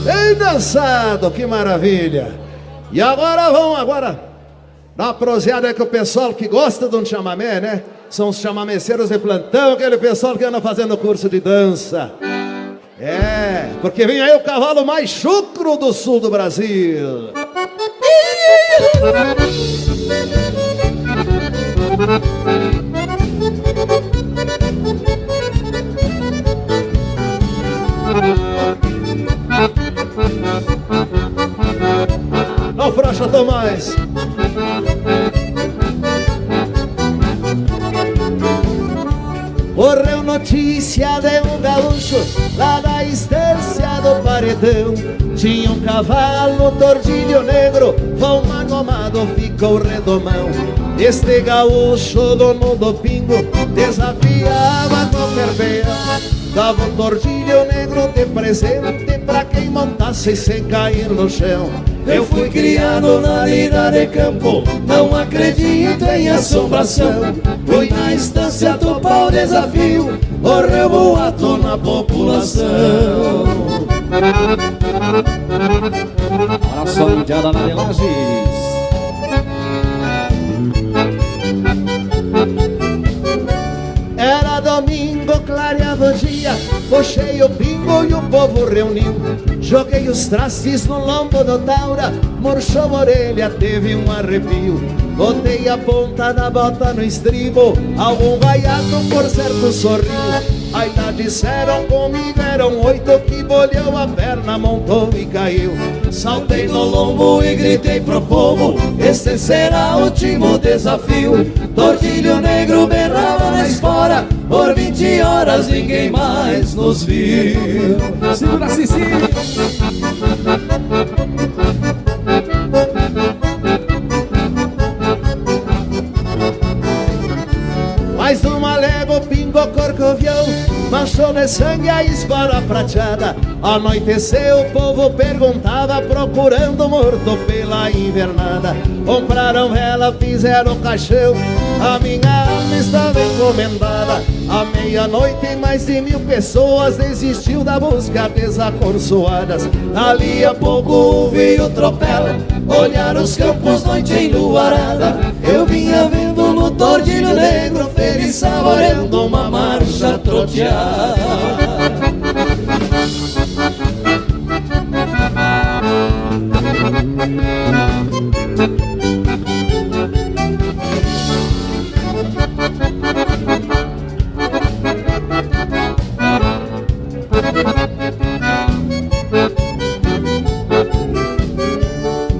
Bem dançado, que maravilha. E agora vamos dar uma proseada aí com o pessoal que gosta de um chamamé, né? São os chamameceiros de plantão, aquele pessoal que anda fazendo curso de dança. É, porque vem aí o cavalo mais chucro do sul do Brasil. Não frouxa, Tomás. Correu notícia de um gaúcho lá da estância do Paredão. Tinha um cavalo tordilho negro, vão magomado, ficou redomão. Este gaúcho, dono do pingo, desafiava qualquer peão. Dava um tordilho negro de presente pra quem montasse sem cair no chão. Eu fui criado na lida de campo, não acredito em assombração. Fui na estância topar o desafio, correu boato na população. Olha só, indiada na Lages. Era domingo, clareava o dia, puxei o pingo e o povo reuniu. Joguei os trastes no lombo do taura, murchou a orelha, teve um arrepio. Botei a ponta da bota no estribo, algum gaiato por certo sorriu. Ainda disseram comigo, eram 8 que bolhou a perna, montou e caiu. Saltei no lombo e gritei pro povo, este será o último desafio. Tordilho negro berrava na espora, por 20 horas ninguém mais nos viu. Segura, Cici! Mais uma légua, pingo corcovião, manchou de sangue a espora prateada. Anoiteceu, o povo perguntava, procurando morto pela invernada. Compraram vela, fizeram caixão, a minha alma estava encomendada. À meia-noite, mais de 1000 pessoas desistiu da busca desacorçoadas. Ali a pouco ouvi o tropel, olhar os campos, noite enluarada. Eu vinha vendo no tordilho negro, feliz saboreando uma marcha troteada.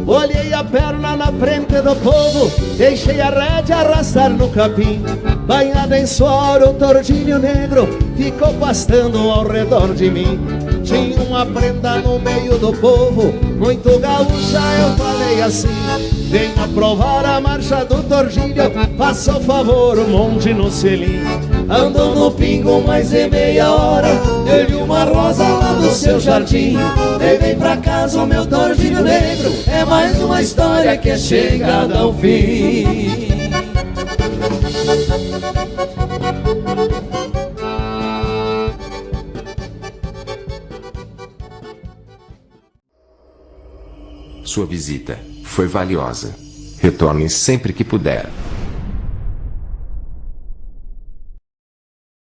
Olhei a perna na frente do povo, deixei a rédea arrastar no capim. Banhado em suor, o tordilho negro ficou pastando ao redor de mim. Tinha uma prenda no meio do povo, muito gaúcha, eu falei assim: venha provar a marcha do tordilho, faça o favor, monte no selim. Andou no pingo mais de meia hora, dei-lhe uma rosa lá do seu jardim. Levei pra casa o meu tordilho negro, é mais uma história que é chegada ao fim. Sua visita foi valiosa. Retorne sempre que puder.